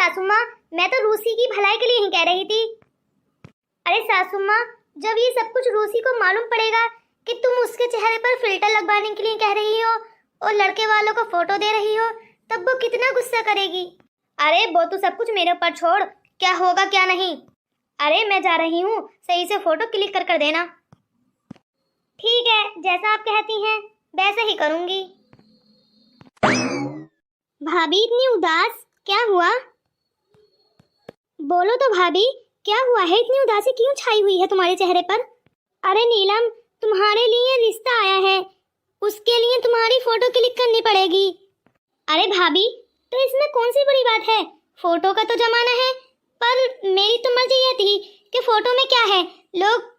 सासू माँ, मैं तो रूसी की भलाई के लिए ही कह रही थी। अरे सासू माँ, जब ये सब कुछ रूसी को मालूम पड़ेगा कि तुम उसके चेहरे पर फिल्टर लगवाने के लिए कह रही हो और लड़के वालों को फोटो दे रही हो, तब वो कितना गुस्सा करेगी। अरे वो तू सब कुछ मेरे ऊपर छोड़, क्या होगा क्या नहीं। अरे मैं जा रही हूँ, सही से फोटो क्लिक कर देना। ठीक है, जैसा आप कहती हैं वैसे ही करूंगी। भाभी इतनी उदास क्या हुआ? बोलो तो भाभी, क्या हुआ है? इतनी उदासी क्यों छाई हुई है तुम्हारे चेहरे पर? अरे नीलम, तुम्हारे लिए रिश्ता आया है, उसके लिए तुम्हारी फोटो क्लिक करनी पड़ेगी। अरे भाभी, तो इसमें कौन सी बड़ी बात है? फोटो का तो जमाना है, पर मेरी तो मर्जी ये थी कि फोटो में क्या है, लोग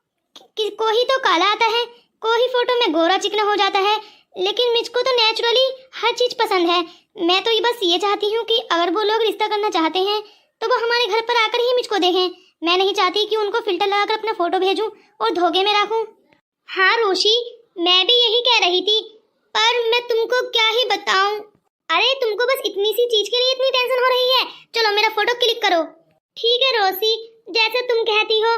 कोई तो काला आता है, कोई फोटो में गोरा चिकना हो जाता है, लेकिन मुझको तो नेचुरली हर चीज पसंद है। मैं तो ये बस ये चाहती हूँ कि अगर वो लोग रिश्ता करना चाहते हैं तो वो हमारे घर पर आकर ही मुझको देखें। मैं नहीं चाहती कि उनको फिल्टर लगाकर अपना फोटो भेजूं और धोखे में रखूं। हाँ रोशी, मैं भी यही कह रही थी, पर मैं तुमको क्या ही बताऊं। अरे तुमको बस इतनी सी चीज के लिए इतनी टेंशन हो रही है? चलो मेरा फोटो क्लिक करो। ठीक है रोशी, जैसे तुम कहती हो।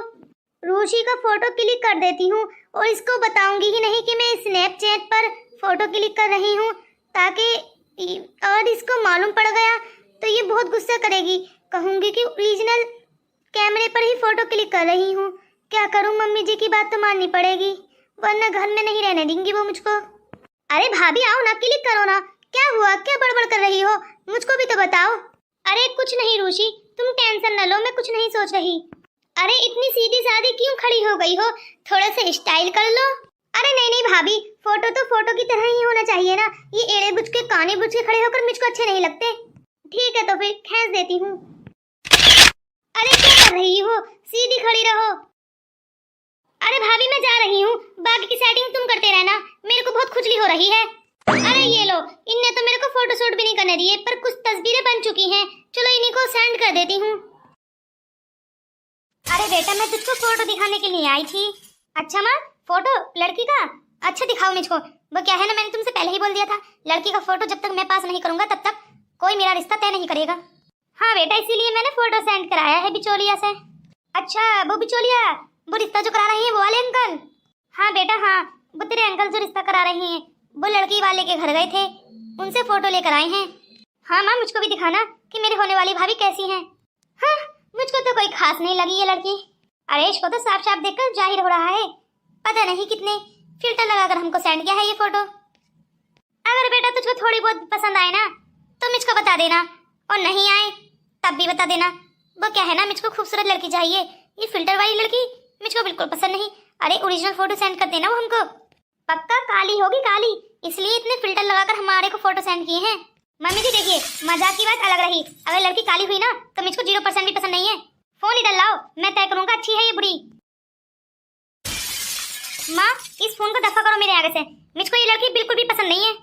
रोशी का फोटो क्लिक कर देती हूँ और इसको बताऊंगी ही नहीं कि मैं स्नैपचैट पर फोटो क्लिक कर रही हूँ, ताकि और इसको मालूम पड़ गया तो ये बहुत गुस्सा करेगी। कहूंगी कि ओरिजिनल कैमरे पर ही फोटो क्लिक कर रही हूँ। क्या करूँ, मम्मी जी की बात तो माननी पड़ेगी, वरना घर में नहीं रहने देंगी वो मुझको। अरे भाभी आओ ना, क्लिक करो ना। क्या हुआ, क्या बड़बड़ कर रही हो, मुझको भी तो बताओ। अरे कुछ नहीं रोशी, तुम टेंशन न लो, मैं कुछ नहीं सोच रही। अरे इतनी सीधी सादी क्यों खड़ी हो गई हो, थोड़ा सा स्टाइल कर लो। अरे नहीं नहीं भाभी, फोटो तो फोटो की तरह ही होना चाहिए ना, ये एड़े बुझ के काने बुझ के खड़े होकर मुझको अच्छे नहीं लगते। ठीक है तो फिर खींच देती हूँ। अरे क्या कर रही हो, सीधी खड़ी रहो। अरे भाभी मैं जा रही हूँ, बाकी की सेटिंग तुम करते रहना, मेरे को बहुत खुजली हो रही है। अरे ये लो, इनने तो मेरे को फोटो शूट भी नहीं करने दिए, पर कुछ तस्वीरें बन चुकी हैं, चलो इन्हीं को सेंड कर देती हूँ। अरे बेटा, मैं तुझको फोटो दिखाने के लिए आई थी। अच्छा माँ, फोटो लड़की का? अच्छा दिखाओ मुझको। वो क्या है ना, मैंने तुमसे पहले ही बोल दिया था, लड़की का फोटो जब तक मैं पास नहीं करूंगा तब तक कोई मेरा रिश्ता तय नहीं करेगा। हाँ बेटा, इसीलिए मैंने फोटो सेंड कराया है बिचौलिया से। अच्छा वो बिचौलिया, वो रिश्ता जो करा रही है वो वाले अंकल? हाँ बेटा हाँ, वो तेरे अंकल जो रिश्ता करा रहे हैं, वो लड़की वाले के घर गए थे, उनसे फोटो लेकर आए हैं। हाँ माँ, मुझको भी दिखाना कि मेरी होने वाली भाभी कैसी है। हाँ, मुझको तो कोई खास नहीं लगी ये लड़की। अरे इसको तो साफ साफ देखकर जाहिर हो रहा है, पता नहीं कितने फिल्टर लगाकर हमको सेंड किया है ये फोटो। अगर बेटा तुझको थोड़ी बहुत पसंद आए ना तो मुझको बता देना, और नहीं आए तब भी बता देना। वो क्या है ना, मुझको खूबसूरत लड़की चाहिए, ये फिल्टर वाली लड़की मुझको बिल्कुल पसंद नहीं। अरे ओरिजिनल फोटो सेंड कर देना वो हमको। पक्का काली होगी काली, इसलिए इतने फिल्टर लगाकर हमारे को फोटो सेंड किए हैं। मम्मी जी देखिए, मजाक की बात अलग रही, अगर लड़की काली हुई ना तो मुझको 0% भी पसंद नहीं है। फोन इधर लाओ, मैं तय करूंगा अच्छी है ये बुरी। माँ इस फोन को दफा करो मेरे आगे से, मुझको ये लड़की बिल्कुल भी पसंद नहीं है।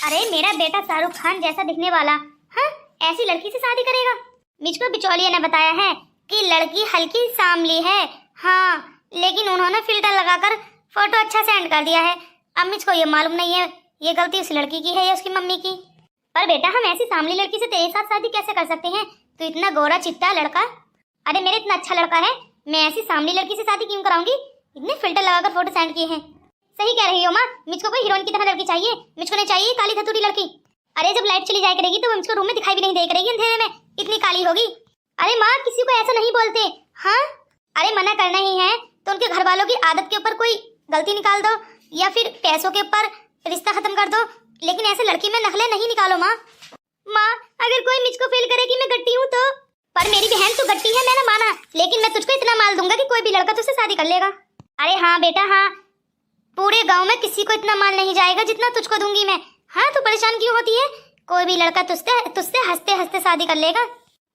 अरे मेरा बेटा शाहरुख खान जैसा दिखने वाला, हाँ ऐसी लड़की से शादी करेगा? मुझको बिचौलिया ने बताया है कि लड़की हल्की सांवली है, हाँ लेकिन उन्होंने फिल्टर लगाकर फोटो अच्छा सेंड कर दिया है। अब मुझको ये मालूम नहीं है ये गलती उस लड़की की है या उसकी मम्मी की। पर बेटा हम ऐसी सांवली लड़की से तेरे साथ शादी कैसे कर सकते हैं, तो इतना गोरा चिट्टा लड़का। अरे मेरा इतना अच्छा लड़का है, मैं ऐसी सांवली लड़की से शादी क्यों कराऊंगी? इतने फिल्टर लगाकर फोटो सेंड किए हैं। सही कह रही हो माँ, मुझको कोई हीरोइन की तरह लड़की चाहिए, मुझको नहीं चाहिए काली धतूरी लड़की। अरे जब लाइट चली जाया करेगी तो मुझको रूम में दिखाई भी नहीं दे करेगी अंधेरे में, इतनी काली होगी। अरे माँ किसी को ऐसा नहीं बोलते। हाँ अरे मना करना ही है तो उनके घर वालों की आदत के ऊपर कोई गलती निकाल दो, या फिर पैसों के ऊपर रिश्ता खत्म कर दो, लेकिन ऐसे लड़की में नखले नहीं निकालो माँ। माँ अगर कोई मुझको फील करे कि मैं गट्टी हूँ तो, पर मेरी बहन तू गट्टी है मैंने माना, लेकिन मैं तुझको इतना माल दूंगा कि कोई भी लड़का तुझसे शादी कर लेगा। अरे हाँ बेटा हाँ, पूरे गांव में किसी को इतना माल नहीं जाएगा जितना तुझको दूंगी मैं। हाँ तू परेशान क्यों होती है, कोई भी लड़का तुझसे हंसते हंसते शादी कर लेगा।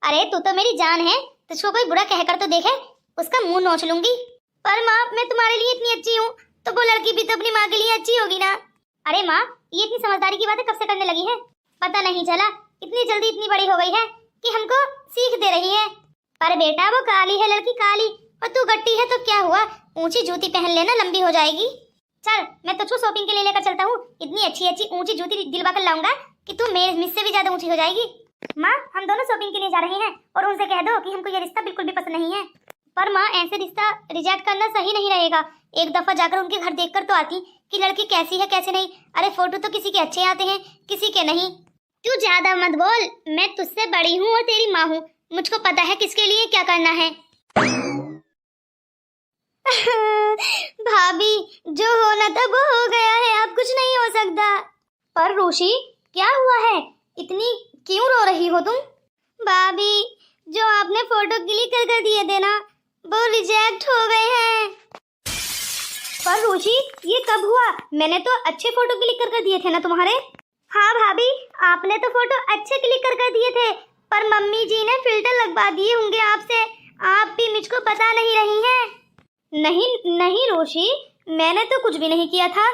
अरे तू तो मेरी जान है, तुझको कोई बुरा कहकर तो देखे, उसका मुंह नोच लूंगी। पर माँ मैं तुम्हारे लिए इतनी अच्छी हूँ तो वो लड़की भी तो अपनी माँ के लिए अच्छी होगी ना। अरे माँ ये इतनी समझदारी की बातें कब से करने लगी है, पता नहीं चला इतनी जल्दी इतनी बड़ी हो गई है कि हमको सीख दे रही है। पर बेटा वो काली है लड़की काली, और तू गट्टी है तो क्या हुआ, ऊंची जूती पहन लेना लंबी हो जाएगी। चल मैं तुझको शॉपिंग के लिए लेकर चलता हूँ, इतनी अच्छी अच्छी ऊंची जूती दिलवा कर लाऊंगा कि तू मुझसे भी ज्यादा ऊंची हो जाएगी। माँ हम दोनों शॉपिंग के लिए जा रहे हैं और उनसे कह दो कि हमको ये रिश्ता बिल्कुल भी पसंद नहीं है। पर माँ ऐसे रिश्ता रिजेक्ट करना सही नहीं रहेगा। एक दफा जाकर उनके घर देखकर तो आती कि लड़की कैसी है कैसे नहीं। अरे फोटो तो किसी के अच्छे आते हैं किसी के नहीं। तू ज्यादा मत बोल, मैं तुझसे बड़ी हूँ और तेरी माँ हूँ, मुझको पता है किसके लिए क्या करना है। भाभी जो होना था वो हो गया है, अब कुछ नहीं हो सकता। पर रोशी क्या हुआ है, इतनी क्यों रो रही हो तुम? भाभी जो आपने फोटो क्लिक कर दिए थे ना वो रिजेक्ट हो गए हैं। पर रोशी ये कब हुआ? मैंने तो अच्छे फोटो क्लिक कर दिए थे ना तुम्हारे। हाँ भाभी आपने तो फोटो अच्छे क्लिक कर दिए थे, पर मम्मी जी ने फिल्टर लगवा दिए होंगे आपसे, आप भी मुझको बता नहीं रही हैं। नहीं नहीं रोशी मैंने तो कुछ भी नहीं किया था।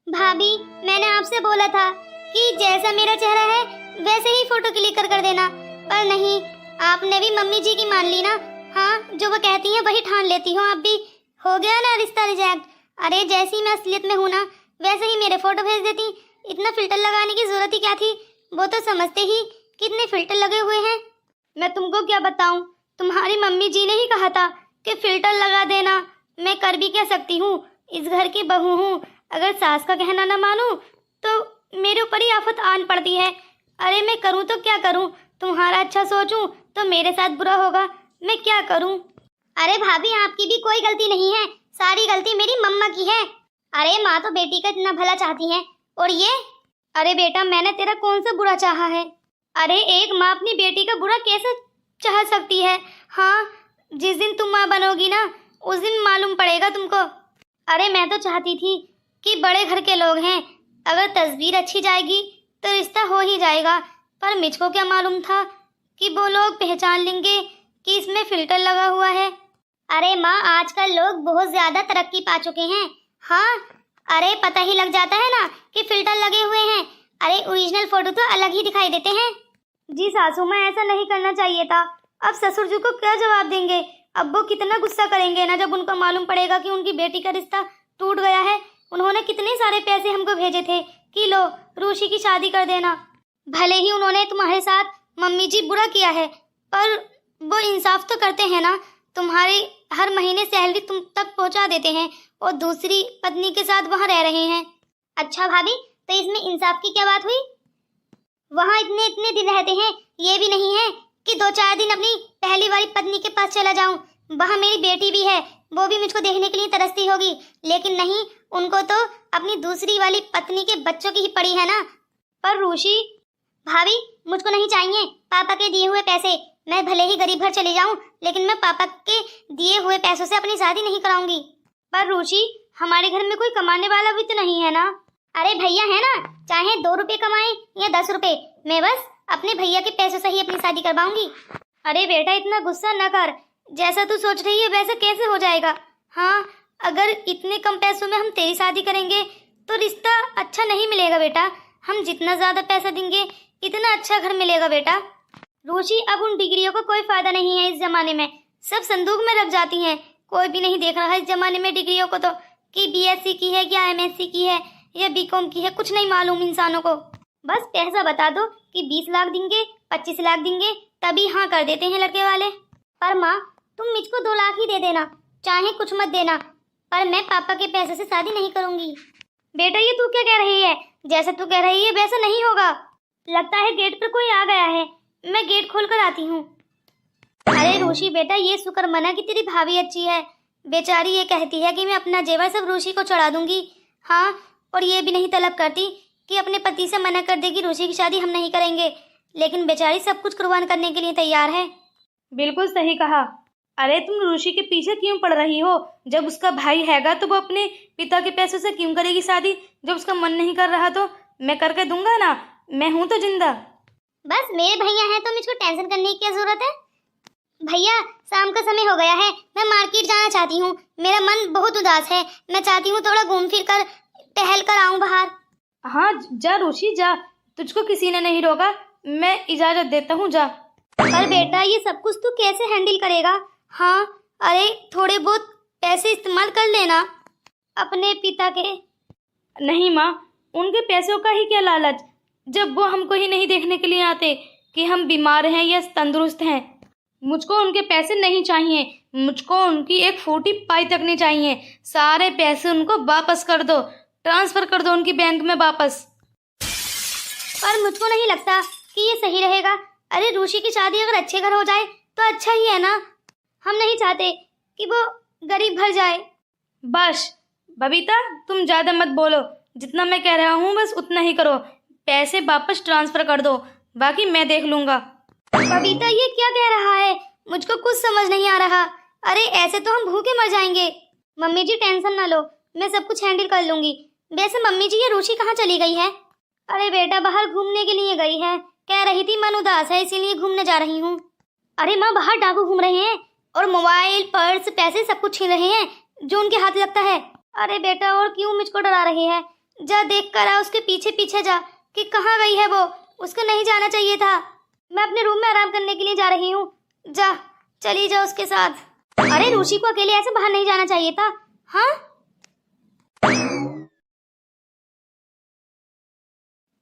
भाभी मैंने आपसे बोला था कि जैसा मेरा चेहरा है वैसे ही फोटो क्लिक कर देना, पर नहीं आपने भी मम्मी जी की मान ली ना। हाँ जो वो कहती हैं वही ठान लेती हो आप भी। हो गया ना रिश्ता रिजेक्ट। अरे जैसी मैं असलियत में हूँ ना वैसे ही मेरे फोटो भेज देती, इतना फिल्टर लगाने की जरूरत ही क्या थी? वो तो समझते ही कितने फिल्टर लगे हुए हैं। मैं तुमको क्या बताऊं, तुम्हारी मम्मी जी ने ही कहा था कि फिल्टर लगा देना। मैं कर भी क्या सकती हूँ, इस घर की बहू हूँ, अगर सास का कहना ना मानूं तो मेरे ऊपर ही आफत आन पड़ती है। अरे मैं करूँ तो क्या करूँ, तुम्हारा अच्छा सोचूं तो मेरे साथ बुरा होगा, मैं क्या करूँ? अरे भाभी आपकी भी कोई गलती नहीं है, सारी गलती मेरी मम्मा की है। अरे माँ तो बेटी का इतना भला चाहती है और ये। अरे बेटा मैंने तेरा कौन सा बुरा चाहा है? अरे एक माँ अपनी बेटी का बुरा कैसे चाह सकती है? हाँ जिस दिन तुम माँ बनोगी ना उस दिन मालूम पड़ेगा तुमको। अरे मैं तो चाहती थी कि बड़े घर के लोग हैं, अगर तस्वीर अच्छी जाएगी तो रिश्ता हो ही जाएगा, पर मुझको क्या मालूम था कि वो लोग पहचान लेंगे कि इसमें फिल्टर लगा हुआ है। अरे माँ आजकल लोग बहुत ज्यादा तरक्की पा चुके हैं। हाँ अरे पता ही लग जाता है ना कि फिल्टर लगे हुए हैं। अरे ओरिजिनल फोटो तो अलग ही दिखाई देते हैं। जी सासू माँ ऐसा नहीं करना चाहिए था। अब ससुर जी को क्या जवाब देंगे? अब वो कितना गुस्सा करेंगे ना जब उनको मालूम पड़ेगा कि उनकी बेटी का रिश्ता टूट गया है। उन्होंने कितने सारे पैसे हमको भेजे थे कि लो रूशी की शादी कर देना। भले ही उन्होंने तुम्हारे साथ मम्मी जी बुरा किया है, पर वो इंसाफ तो करते हैं ना। तुम्हारी हर महीने सैलरी तुम तक पहुंचा देते हैं और दूसरी पत्नी के साथ वहां रह रहे हैं। अच्छा भाभी तो इसमें इंसाफ की क्या बात हुई? वहां इतने इतने दिन रहते हैं, ये भी नहीं है कि 2-4 दिन अपनी पहली वाली पत्नी के पास चला जाऊं। वहां मेरी बेटी भी है, वो भी मुझको देखने के लिए तरसती होगी, लेकिन नहीं उनको तो अपनी दूसरी वाली पत्नी के बच्चों की ही पड़ी है ना। पर रूशी भाभी मुझको नहीं चाहिए पापा के दिए हुए पैसे। मैं भले ही गरीब घर चली जाऊं लेकिन मैं पापा के दिए हुए पैसों से अपनी शादी नहीं कराऊंगी। पर रूशी हमारे घर में कोई कमाने वाला भी तो नहीं है ना। अरे भैया है ना, चाहे 2 रुपए कमाए या 10 रुपए, मैं बस अपने भैया के पैसों से ही अपनी शादी करवाऊंगी। अरे बेटा इतना गुस्सा न कर, जैसा तू सोच रही है वैसा कैसे हो जाएगा। हाँ अगर इतने कम पैसों में हम तेरी शादी करेंगे तो रिश्ता अच्छा नहीं मिलेगा बेटा। हम जितना ज्यादा पैसा देंगे इतना अच्छा घर मिलेगा बेटा। रूची अब उन डिग्रियों का कोई फायदा नहीं है इस जमाने में, सब संदूक में रख जाती हैं। कोई भी नहीं देख रहा है इस जमाने में डिग्रियों को, तो कि बीएससी की है या एमएससी की है या बीकॉम की है, कुछ नहीं मालूम इंसानों को। बस पैसा बता दो कि 20 लाख देंगे 25 लाख देंगे तभी हाँ कर देते हैं लड़के वाले। पर माँ तुम मुझको 2 लाख ही दे देना, चाहे कुछ मत देना, पर मैं पापा के पैसे से शादी नहीं करूंगी। बेटा ये तू क्या कह रही है? जैसा तू कह रही है वैसा नहीं होगा। लगता है गेट पर कोई आ गया है, मैं गेट खोल कर आती हूँ। अरे रूशी बेटा ये शुक्र मना कि तेरी भाभी अच्छी है, बेचारी ये कहती है कि मैं अपना जेवर सब रूशी को चढ़ा दूंगी। हाँ और ये भी नहीं तलब करती कि अपने पति से मना कर देगी रूशी की शादी हम नहीं करेंगे, लेकिन बेचारी सब कुछ कुर्बान करने के लिए तैयार है। बिल्कुल सही कहा। अरे तुम रूशी के पीछे क्यों पड़ रही हो? जब उसका भाई हैगा तो वो अपने पिता के पैसों से क्यों करेगी शादी? जब उसका मन नहीं कर रहा तो मैं करके दूंगा ना, मैं हूं तो जिंदा। बस मेरे भैया हैं तो मुझको टेंशन करने की क्या जरूरत है? भैया शाम का समय हो गया है, मैं मार्केट जाना चाहती हूँ, मेरा मन बहुत उदास है, मैं चाहती हूँ थोड़ा घूम फिर कर टहल कर आऊँ बाहर। हाँ जा रूशी जा, तुझको किसी ने नहीं रोका, मैं इजाजत देता हूँ जा। पर बेटा ये सब कुछ तू कैसे हैंडल करेगा? हाँ अरे थोड़े बहुत पैसे इस्तेमाल कर लेना अपने पिता के। नहीं माँ, उनके पैसों का ही क्या लालच, जब वो हमको ही नहीं देखने के लिए आते। कि हम बीमार हैं या तंदुरुस्त हैं। मुझको उनके पैसे नहीं चाहिए, मुझको उनकी एक फूटी पाई तक नहीं चाहिए। सारे पैसे उनको वापस कर दो, ट्रांसफ़र कर दो उनकी बैंक में वापस। पर मुझको नहीं लगता कि ये सही रहेगा। अरे रूशी की शादी अगर अच्छे घर हो जाए तो अच्छा ही है ना। हम नहीं चाहते कि वो गरीब घर जाए। बस बबीता, तुम ज़्यादा मत बोलो, जितना मैं कह रहा हूँ बस उतना ही करो। पैसे वापस ट्रांसफ़र कर दो, बाकी मैं देख लूँगा। बबीता ये क्या कह रहा है, मुझको कुछ समझ नहीं आ रहा। अरे ऐसे तो हम भूखे मर जाएंगे। मम्मी जी टेंशन ना लो, मैं सब कुछ हैंडल कर लूंगी। वैसे मम्मी जी ये रूशी कहाँ चली गई है? अरे बेटा बाहर घूमने के लिए गई है, कह रही थी मन उदास है इसीलिए घूमने जा रही हूँ। अरे माँ बाहर डाकू घूम रहे हैं और मोबाइल पर्स पैसे सब कुछ छीन रहे हैं जो उनके हाथ लगता है। अरे बेटा और क्यों मुझको डरा रही है? जा देख कर आ, उसके पीछे पीछे जा कि कहाँ गई है वो। उसको नहीं जाना चाहिए था। मैं अपने रूम में आराम करने के लिए जा रही हूँ, जा चली जा उसके साथ। अरे रूशी को अकेले ऐसे बाहर नहीं जाना चाहिए था। हाँ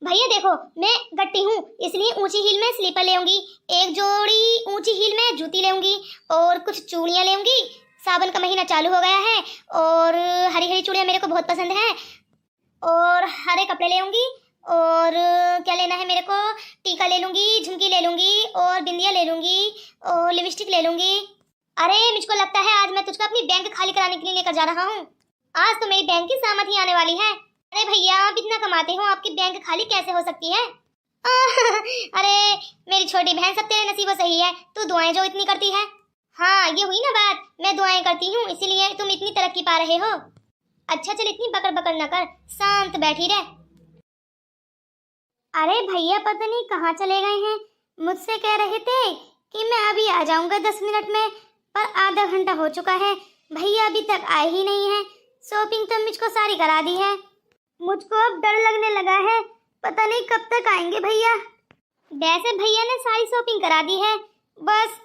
भैया देखो मैं गट्टी हूँ इसलिए ऊंची हील में स्लीपर लेऊंगी, एक जोड़ी ऊंची हील में जूती लेऊंगी और कुछ चूड़ियाँ लेऊंगी। सावन का महीना चालू हो गया है और हरी हरी चूड़ियाँ मेरे को बहुत पसंद है। और हरे कपड़े लेऊंगी और क्या लेना है मेरे को, टीका ले लूंगी, झुमकी ले लूंगी और बिंदिया ले लूंगी और लिपस्टिक ले लूंगी। अरे मुझको लगता है आज मैं तुझको अपनी बैंक खाली कराने के लिए लेकर जा रहा हूँ। आज तो मेरी बैंक की सामत ही आने वाली है। अरे भैया आप इतना कमाते हो, आपकी बैंक खाली कैसे हो सकती है? अरे मेरी छोटी बहन सब तेरे नसीबों से ही है, तू दुआएं जो इतनी करती है। हाँ ये हुई ना बात, मैं दुआएं करती हूँ इसीलिए तुम इतनी तरक्की पा रहे हो। अच्छा चल इतनी बकर बकर न कर, शांत बैठी रह। अरे भैया पता नहीं कहाँ चले गए हैं। मुझसे कह रहे थे कि मैं अभी आ जाऊंगा 10 मिनट में, पर आधा घंटा हो चुका है, भैया अभी तक आए ही नहीं है। शॉपिंग तो मुझको सारी करा दी है, मुझको अब डर लगने लगा है, पता नहीं कब तक आएंगे भैया। वैसे भैया ने सारी शॉपिंग करा दी है, बस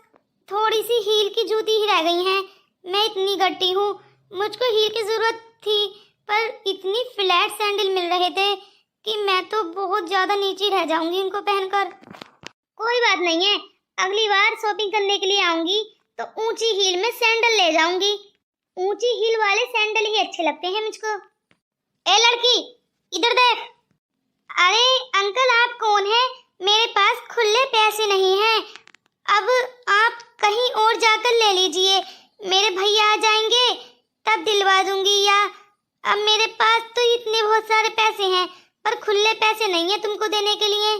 थोड़ी सी हील की जूती ही रह गई हैं। मैं इतनी गट्टी हूँ, मुझको हील की जरूरत थी पर इतनी फ्लैट सैंडल मिल रहे थे कि मैं तो बहुत ज्यादा नीचे रह जाऊंगी इनको पहनकर। कोई बात नहीं है, अगली बार शॉपिंग करने के लिए आऊंगी तो ऊंची हील में सैंडल ले जाऊंगी। ऊंची हील वाले सैंडल ही अच्छे लगते हैं मुझको। ए लड़की इधर देख। अरे अंकल आप कौन है? मेरे पास खुले पैसे नहीं हैं, अब आप कहीं और जाकर ले लीजिए, मेरे भैया आ जाएंगे तब दिलवा दूंगी। या अब मेरे पास तो इतने बहुत सारे पैसे हैं पर खुले पैसे नहीं है तुमको देने के लिए।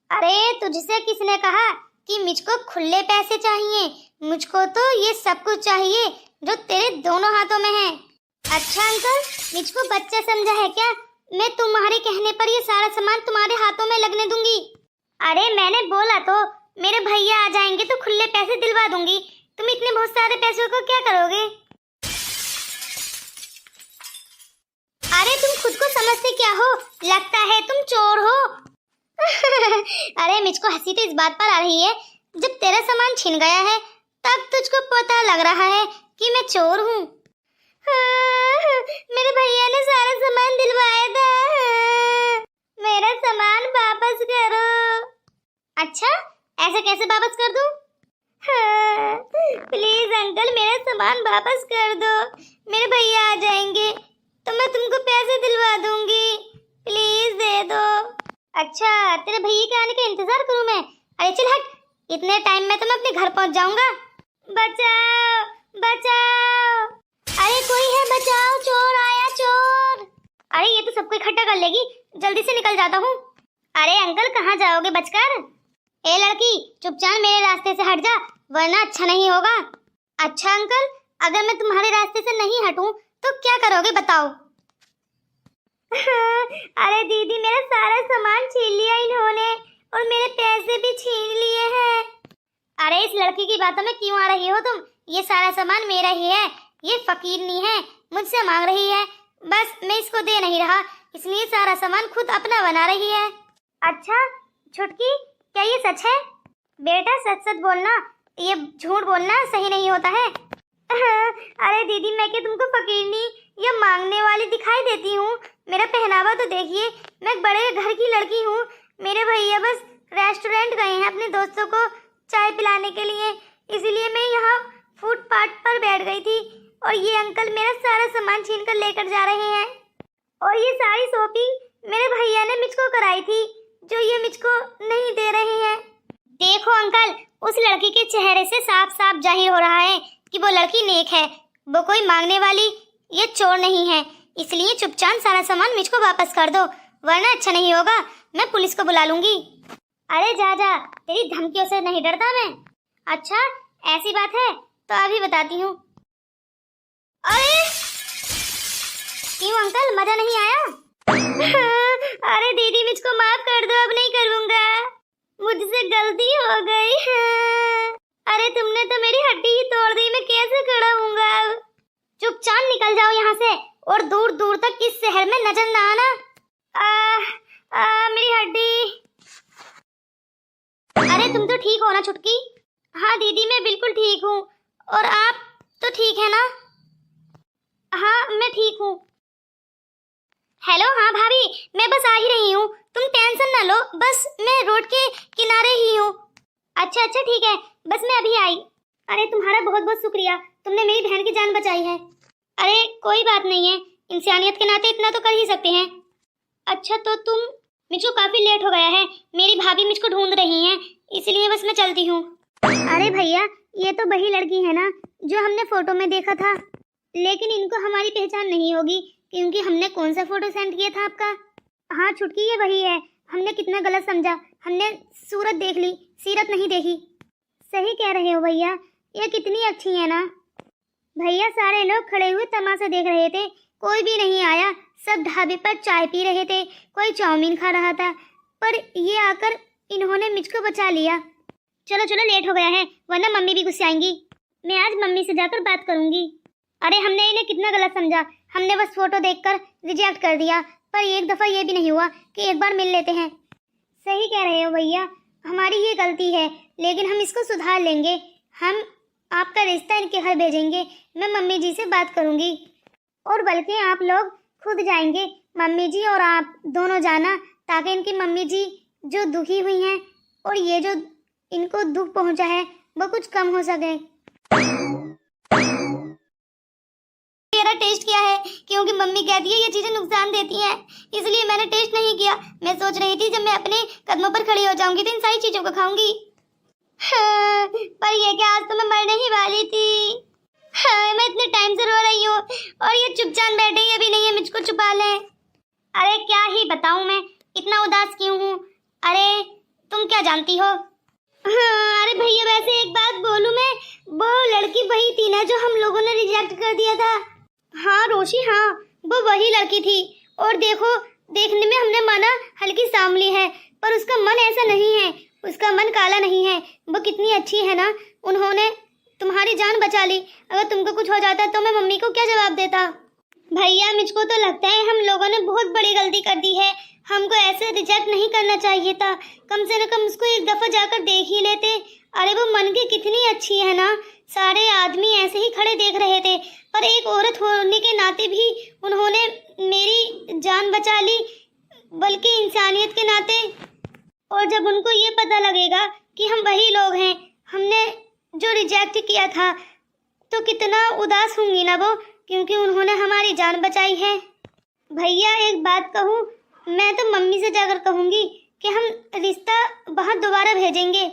अरे तुझसे किसने कहा कि मुझको खुले पैसे चाहिए? मुझको तो ये सब कुछ चाहिए जो तेरे दोनों हाथों में है। अच्छा अंकल मुझको बच्चा समझा है क्या? मैं तुम्हारे कहने पर ये सारा सामान तुम्हारे हाथों में लगने दूंगी। अरे मैंने बोला तो मेरे भैया आ जाएंगे तो खुले पैसे दिलवा दूंगी, तुम इतने बहुत सारे पैसों को क्या करोगे? अरे तुम खुद को समझते क्या हो? लगता है तुम चोर हो। अरे मुझको हंसी तो इस बात पर आ रही है जब तेरा सामान छिन गया है तब तुझको पता लग रहा है कि मैं चोर हूँ। मेरे भैया ने सारा सामान दिलवाया था, मेरा सामान वापस करो। अच्छा ऐसे कैसे वापस कर दूं? प्लीज अंकल मेरा सामान वापस कर दो, मेरे भैया आ जाएंगे तो मैं तुमको पैसे दिलवा दूंगी, प्लीज दे दो। अच्छा तेरे भैया के आने का इंतजार करूं मैं? अरे चल हट, इतने टाइम में तो मैं अपने घर पहुंच जाऊंगा। बचाओ बचाओ, अरे कोई है बचाओ, चोर आया चोर। अरे ये तो सबको इकट्ठा कर लेगी, जल्दी से निकल जाता हूँ। अरे अंकल कहाँ जाओगे बचकर? ए लड़की चुपचाप मेरे रास्ते से हट जा वरना अच्छा नहीं होगा। अच्छा अंकल अगर मैं तुम्हारे रास्ते से नहीं हटूं तो क्या करोगे बताओ? अरे दीदी मेरा सारा सामान छीन लिया इन्होंने और मेरे पैसे भी छीन लिए हैं। अरे इस लड़की की बातों में क्यों आ रही हो तुम? ये सारा सामान मेरा ही है, ये फकीर नहीं है, मुझसे मांग रही है, बस मैं इसको दे नहीं रहा इसलिए सारा सामान खुद अपना बना रही है। अच्छा छुटकी क्या ये सच है? बेटा सच सच बोलना, ये झूठ बोलना सही नहीं होता है। अरे दीदी मैं क्या तुमको फकीरनी या मांगने वाली दिखाई देती हूँ? मेरा पहनावा तो देखिए, मैं बड़े घर की लड़की हूँ, मेरे भैया बस रेस्टोरेंट गए हैं अपने दोस्तों को चाय पिलाने के लिए, इसीलिए मैं यहाँ फुटपाथ पर बैठ गई थी और ये अंकल मेरा सारा सामान छीन कर लेकर जा रहे हैं। और ये सारी शॉपिंग मेरे भैया ने मुझको कराई थी, जो ये मुझको नहीं दे रहे हैं। देखो अंकल, उस लड़की के चेहरे से साफ साफ जाहिर हो रहा है कि वो लड़की नेक है, वो कोई मांगने वाली ये चोर नहीं है। इसलिए चुपचाप सारा सामान मुझको वापस कर दो, वरना अच्छा नहीं होगा, मैं पुलिस को बुला लूंगी। अरे जा जा, तेरी धमकियों से नहीं डरता मैं। अच्छा ऐसी बात है तो अभी बताती हूँ। अरे क्यों अंकल, मजा नहीं आया? अरे दीदी मुझको माफ कर दो, अब नहीं करूँगा, मुझसे गलती हो गई। अरे तुमने तो मेरी हड्डी ही तोड़ दी, मैं कैसे खड़ा हूँगा? चुपचाप निकल जाओ यहाँ से और दूर दूर तक इस शहर में नजर ना आना। मेरी हड्डी। अरे तुम तो ठीक हो ना छुटकी? हाँ दीदी मैं बिल्कुल ठीक हूँ, और आप तो ठीक है ना? हाँ मैं ठीक हूँ। हेलो, हाँ भाभी मैं बस आ ही रही हूँ, तुम टेंशन ना लो, बस मैं रोड के किनारे ही हूँ। अच्छा अच्छा ठीक है, बस मैं अभी आई। अरे तुम्हारा बहुत बहुत शुक्रिया, तुमने मेरी बहन की जान बचाई है। अरे कोई बात नहीं है, इंसानियत के नाते इतना तो कर ही सकते हैं। अच्छा तो तुम, मुझको काफी लेट हो गया है, मेरी भाभी मुझको ढूंढ रही हैं, इसलिए बस मैं चलती हूँ। अरे भैया ये तो वही लड़की है ना जो हमने फोटो में देखा था, लेकिन इनको हमारी पहचान नहीं होगी क्योंकि हमने कौन सा फोटो सेंड किया था आपका। हाँ छुटकी ये वही है, हमने कितना गलत समझा, हमने सूरत देख ली, सीरत नहीं देखी। सही कह रहे हो भैया, ये कितनी अच्छी है ना। भैया सारे लोग खड़े हुए तमाशा देख रहे थे, कोई भी नहीं आया, सब ढाबे पर चाय पी रहे थे, कोई चाउमीन खा रहा था, पर ये आकर इन्होंने मुझको बचा लिया। चलो चलो लेट हो गया है, वरना मम्मी भी गुस्से आएंगी। मैं आज मम्मी से जाकर बात करूंगी। अरे हमने इन्हें कितना गलत समझा, हमने बस फोटो देखकर रिजेक्ट कर दिया, पर एक दफा ये भी नहीं हुआ कि एक बार मिल लेते हैं। सही कह रहे हो भैया, हमारी ये गलती है, लेकिन हम इसको सुधार लेंगे। हम आपका रिश्ता इनके घर भेजेंगे, मैं मम्मी जी से बात करूंगी, और बल्कि आप लोग खुद जाएंगे, मम्मी जी और आप दोनों जाना, ताकि इनकी मम्मी जी जो दुखी हुई हैं और ये जो इनको दुख पहुंचा है वो कुछ कम हो सके। मेरा टेस्ट किया है क्योंकि मम्मी कहती है ये चीजें नुकसान देती हैं, इसलिए मैंने टेस्ट नहीं किया। मैं सोच रही थी जब मैं अपने कदमों पर खड़ी हो जाऊंगी तो इन सारी चीजों को खाऊंगी। हाँ, पर ये क्या, आज तो मैं मरने ही वाली थी। हाँ, मैं इतने टाइम से रो रही हूँ और ये चुपचाप बैठे ही अभी नहीं है, मुझको छुपा ले। अरे क्या ही बताऊं मैं इतना उदास क्यों हूँ। अरे तुम क्या जानती हो? हाँ, अरे भैया वैसे एक बात बोलूं मैं, वो लड़की वही थी ना जो हम लोगों ने रिजेक्ट कर दिया था? हाँ रोशी, हाँ वो वही लड़की थी, और देखो देखने में हमने माना हल्की सांवली है, पर उसका मन ऐसा नहीं है, उसका मन काला नहीं है। वो कितनी अच्छी है ना, उन्होंने तुम्हारी जान बचा ली। अगर तुमको कुछ हो जाता तो मैं मम्मी को क्या जवाब देता? भैया मुझको तो लगता है हम लोगों ने बहुत बड़ी गलती कर दी है, हमको ऐसे रिजेक्ट नहीं करना चाहिए था, कम से कम उसको एक दफा जाकर देख ही लेते। अरे वो मन की कितनी अच्छी है ना, सारे आदमी ऐसे ही खड़े देख रहे थे, पर एक औरत होने के नाते भी उन्होंने मेरी जान बचा ली, बल्कि इंसानियत के नाते। और जब उनको ये पता लगेगा कि हम वही लोग हैं, हमने जो रिजेक्ट किया था, तो कितना उदास होंगी ना वो, क्योंकि उन्होंने हमारी जान बचाई है। भैया एक बात कहूँ, मैं तो मम्मी से जाकर कहूँगी कि हम रिश्ता वहाँ दोबारा भेजेंगे।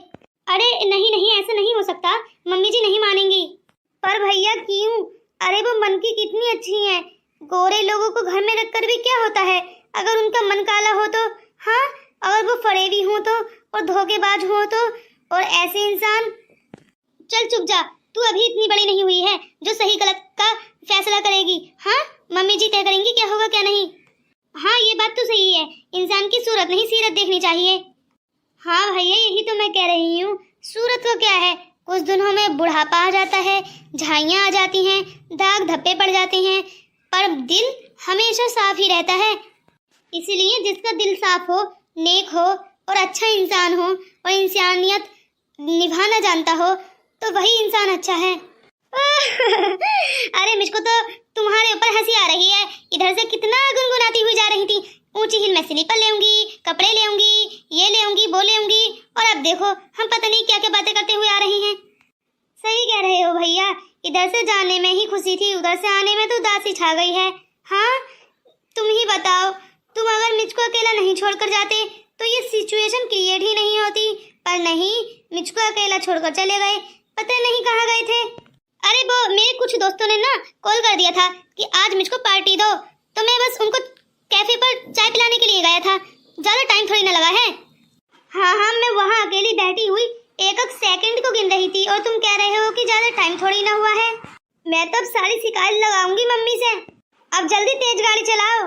अरे नहीं नहीं, ऐसा नहीं हो सकता, मम्मी जी नहीं मानेंगी। पर भैया क्यों? अरे वो मन की कितनी अच्छी हैं, गोरे लोगों को घर में रखकर भी क्या होता है, अगर उनका मन काला हो तो? हाँ, अगर वो फरेबी हो तो, और धोखेबाज हो तो, और ऐसे इंसान। चल चुप जा, तू अभी इतनी बड़ी नहीं हुई है जो सही गलत का फैसला करेगी। हाँ, मम्मी जी तय करेंगी क्या होगा क्या नहीं। हाँ ये बात तो सही है, इंसान की सूरत नहीं सीरत देखनी चाहिए। हाँ भैया यही तो मैं कह रही हूँ, सूरत को क्या है, कुछ दिनों में बुढ़ापा आ जाता है, झाइयाँ आ जाती हैं, दाग धब्बे पड़ जाते हैं, पर दिल हमेशा साफ ही रहता है। इसलिए जिसका दिल साफ हो, नेक हो और अच्छा इंसान हो और इंसानियत निभाना जानता हो, तो वही इंसान अच्छा है। अरे मुझको तो तुम्हारे ऊपर हंसी आ रही है, इधर से कितना गुनगुनाती हुई जा रही थी, ऊंची हिल में स्लीपर लेऊंगी, कपड़े लेऊंगी, ये लेऊंगी, वो लेऊंगी, और अब देखो हम पता नहीं क्या क्या बातें करते हुए आ रही हैं। सही कह रहे हो भैया, इधर से जाने में ही खुशी थी, उधर से आने में तो उदासी छा गई है। हाँ तुम ही बताओ, तुम अगर मुझको अकेला नहीं छोड़कर जाते तो ये सिचुएशन क्रिएट ही नहीं होती, पर नहीं, मुझको अकेला छोड़कर चले गए, पता नहीं कहाँ गए थे। अरे वो मेरे कुछ दोस्तों ने ना कॉल कर दिया था कि आज मुझको पार्टी दो, तो मैं बस उनको कैफे पर चाय पिलाने के लिए गया था, ज्यादा टाइम थोड़ी ना लगा है। हाँ मैं वहाँ अकेली बैठी हुई एक एक सेकंड को गिन रही थी और तुम कह रहे हो कि ज्यादा टाइम थोड़ी ना हुआ है। मैं तो अब सारी शिकायत लगाऊंगी मम्मी से। अब जल्दी तेज गाड़ी चलाओ।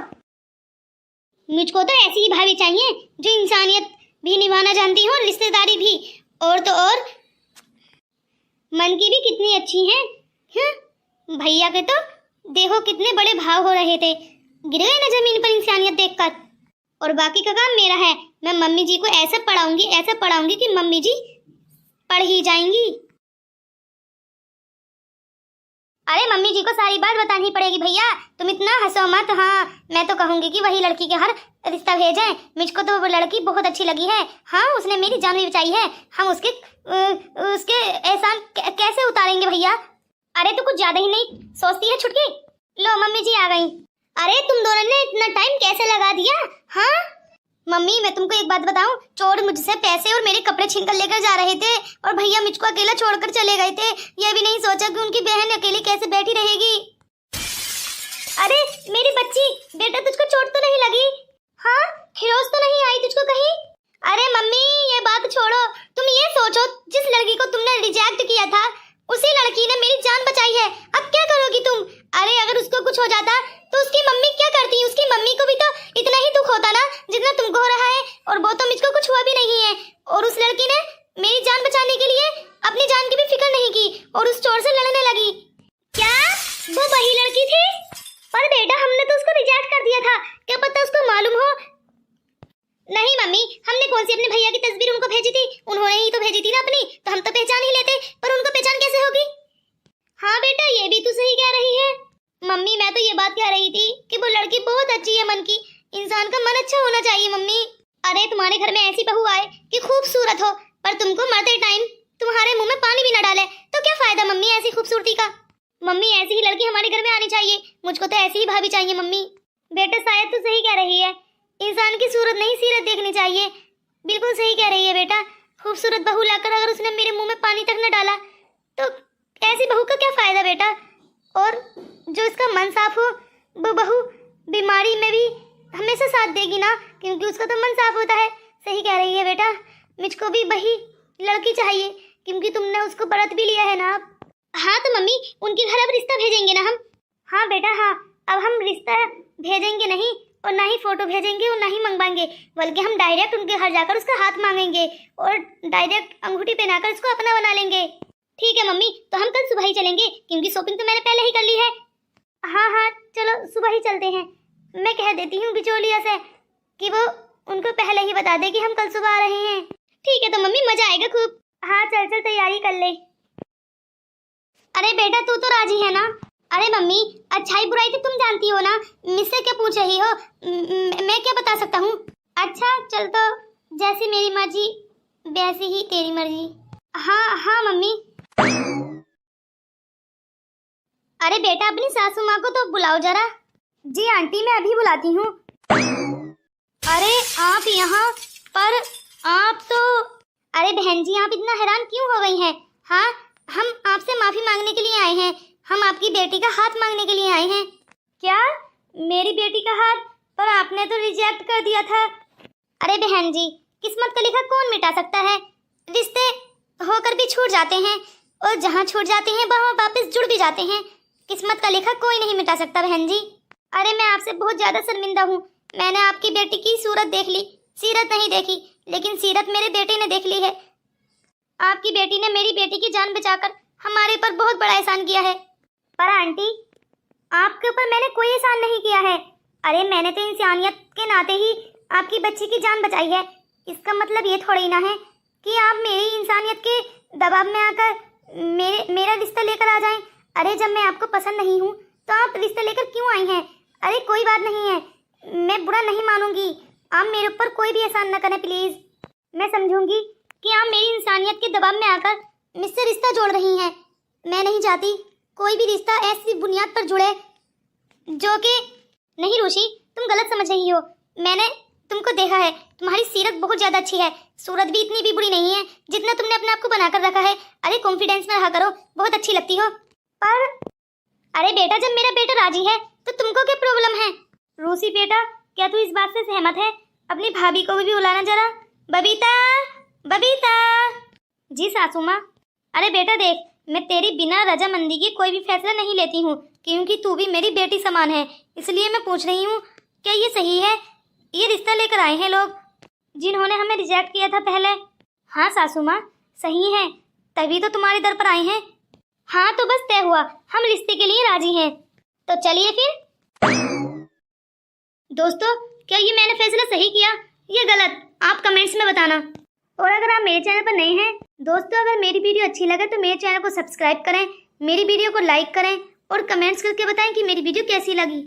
मुझको तो ऐसी ही भाभी चाहिए जो इंसानियत भी निभाना जानती हो, रिश्तेदारी भी, और तो और मन की भी कितनी अच्छी है। भैया के तो देखो कितने बड़े भाव हो रहे थे, गिर गए ना जमीन पर इंसानियत देखकर। और बाकी का काम मेरा है, मैं मम्मी जी को ऐसा पढ़ाऊंगी कि मम्मी जी पढ़ ही जाएंगी। अरे मम्मी जी को सारी बात बतानी पड़ेगी भैया, तुम इतना हंसो मत। हाँ मैं तो कहूंगी कि वही लड़की के हर रिश्ता भेजें, मुझको तो वो लड़की बहुत अच्छी लगी है। हाँ उसने मेरी जान भी बचाई है, हम उसके एहसान कैसे उतारेंगे भैया। अरे तू कुछ ज्यादा ही नहीं सोचती है छुटकी। लो मम्मी जी आ गई। अरे तुम दोनों ने इतना टाइम कैसे लगा दिया। हाँ मम्मी मैं तुमको एक बात बताऊं, चोर मुझसे पैसे और मेरे कपड़े छीन कर लेकर जा रहे थे और भैया मुझको अकेला छोड़कर चले गए थे। ये भी नहीं सोचा कि उनकी बहन अकेली कैसे बैठी रहेगी। अरे मेरी बच्ची, बेटा तुझको चोट तो नहीं लगी। हाँ खिरोज तो नहीं आई तुझको कहीं। अरे मम्मी ये बात छोड़ो, तुम ये सोचो जिस लड़की को तुमने रिजेक्ट किया था उसी लड़की ने मेरी जान बचाई है, अब क्या करोगी तुम। अरे अगर उसको कुछ हो जाता तो उसकी मम्मी क्या करती, उसकी मम्मी को भी तो इतना ही दुख होता ना जितना तुमको हो रहा है, और वो तो मुझको कुछ हुआ भी नहीं है। और उस लड़की ने मेरी जान बचाने के लिए अपनी जान की भी फिक्र नहीं की और उस चोर से लड़ने लगी। क्या वो वही लड़की थी? पर बेटा हमने तो उसको रिजेक्ट कर दिया था, क्या पता उसको मालूम हो। नहीं मम्मी, हमने कौन सी अपने भैया की तस्वीर उनको भेजी थी, उन्होंने ही तो भेजी थी ना अपनी, तो हम तो पहचान ही लेते, पर उनको पहचान कैसे होगी। हाँ बेटा ये भी तू सही कह रही है। मम्मी मैं तो ये बात कह रही थी कि वो लड़की बहुत अच्छी है मन की, इंसान का मन अच्छा होना चाहिए मम्मी। अरे तुम्हारे घर में ऐसी बहू आए कि खूबसूरत हो, पर तुमको मरते टाइम तुम्हारे मुंह में पानी भी न डाले तो क्या फायदा मम्मी ऐसी खूबसूरती का। मम्मी ऐसी ही लड़की हमारे घर में आनी चाहिए, मुझको तो ऐसी ही भाभी चाहिए मम्मी। बेटा शायद तू सही कह रही है, इंसान की सूरत नहीं सीरत देखनी चाहिए। बिल्कुल सही कह रही है बेटा, खूबसूरत बहू लाकर अगर उसने मेरे मुंह में पानी तक न डाला तो ऐसी बहू का क्या फायदा बेटा। और जो इसका मन साफ हो वो बहू बीमारी में भी हमेशा साथ देगी ना, क्योंकि उसका तो मन साफ होता है। सही कह रही है बेटा, मुझको भी वही लड़की चाहिए क्योंकि तुमने उसको व्रत भी लिया है ना। हाँ तो मम्मी उनके घर अब रिश्ता भेजेंगे ना हम। हाँ बेटा हाँ, अब हम रिश्ता भेजेंगे नहीं और ना ही फोटो भेजेंगे और ना ही मंगवाएंगे, बल्कि हम डायरेक्ट उनके घर जाकर उसका हाथ मांगेंगे और डायरेक्ट अंगूठी पहनाकर उसको अपना बना लेंगे। ठीक है मम्मी, तो हम कल सुबह ही चलेंगे क्योंकि शॉपिंग तो मैंने पहले ही कर ली है। हाँ चलो सुबह ही चलते हैं। मैं कह देती हूँ बिचौलिया से कि वो उनको पहले ही बता दे कि हम कल सुबह आ रहे हैं। ठीक है तो मम्मी मजा आएगा खूब। हाँ चल तैयारी कर ले। अरे बेटा तू तो राजी है ना। अरे मम्मी अच्छाई बुराई तो तुम जानती हो ना, मुझसे क्या पूछ रही हो, मैं क्या बता सकता हूँ। अच्छा चल तो जैसी मेरी मर्जी वैसी ही तेरी मर्जी। हाँ मम्मी। अरे बेटा अपनी सासू माँ को तो बुलाओ जरा। जी आंटी मैं अभी बुलाती हूँ। अरे आप यहाँ पर, आप तो, अरे बहन जी आप इतना हैरान क्यों हो गई हैं। हाँ हम आपसे माफी मांगने के लिए आए हैं, हम आपकी बेटी का हाथ मांगने के लिए आए हैं। क्या मेरी बेटी का हाथ? पर आपने तो रिजेक्ट कर दिया था। अरे बहन जी किस्मत का लिखा कौन मिटा सकता है, रिश्ते होकर भी छूट जाते हैं और जहाँ छूट जाते हैं वहाँ वापस जुड़ भी जाते हैं। किस्मत का लिखा कोई नहीं मिटा सकता बहन जी। अरे मैं आपसे बहुत ज्यादा शर्मिंदा हूँ, मैंने आपकी बेटी की सूरत देख ली, सीरत नहीं देखी, लेकिन सीरत मेरे बेटे ने देख ली है। आपकी बेटी ने मेरी बेटी की जान बचाकर हमारे ऊपर बहुत बड़ा एहसान किया है। पर आंटी आपके ऊपर मैंने कोई एहसान नहीं किया है। अरे मैंने तो इंसानियत के नाते ही आपकी बच्ची की जान बचाई है, इसका मतलब ये थोड़ी ना है कि आप मेरी इंसानियत के दबाव में आकर मेरा रिश्ता लेकर आ जाएं। अरे जब मैं आपको पसंद नहीं हूँ तो आप रिश्ता लेकर क्यों आई हैं। अरे कोई बात नहीं है, मैं बुरा नहीं मानूंगी। आप मेरे ऊपर कोई भी एहसान न करें प्लीज। मैं समझूंगी कि आप मेरी इंसानियत के दबाव में आकर मुझसे रिश्ता जोड़ रही हैं। मैं नहीं चाहती कोई भी रिश्ता ऐसी बुनियाद पर जुड़े जो कि नहीं। रुचि, तुम गलत समझ रही हो। मैंने तुमको देखा है, तुम्हारी सीरत बहुत ज्यादा अच्छी है, सूरत भी इतनी भी बुरी नहीं है जितना तुमने अपने आप को बनाकर रखा है। अरे कॉन्फिडेंस में रहा करो, बहुत अच्छी लगती हो। पर अरे बेटा, जब मेरा बेटा राजी है तो तुमको क्या प्रॉब्लम है? रूसी बेटा, क्या तू इस बात से सहमत है? अपनी भाभी को भी बुलाना जरा। बबीता, बबीता। जी सासू माँ। अरे बेटा देख, मैं तेरी बिना रजामंदी के कोई भी फैसला नहीं लेती हूँ, क्योंकि तू भी मेरी बेटी समान है। इसलिए मैं पूछ रही हूँ, क्या ये सही है? ये रिश्ता लेकर आए हैं लोग जिन्होंने हमें रिजेक्ट किया था पहले। हाँ सासू माँ, सही है, तभी तो तुम्हारे दर पर आए हैं। हाँ तो बस तय हुआ, हम रिश्ते के लिए राजी हैं। तो चलिए फिर। दोस्तों, क्या ये मैंने फैसला सही किया या गलत? आप कमेंट्स में बताना। और अगर आप मेरे चैनल पर नए हैं दोस्तों, अगर मेरी वीडियो अच्छी लगे तो मेरे चैनल को सब्सक्राइब करें, मेरी वीडियो को लाइक करें और कमेंट्स करके बताएं कि मेरी वीडियो कैसी लगी।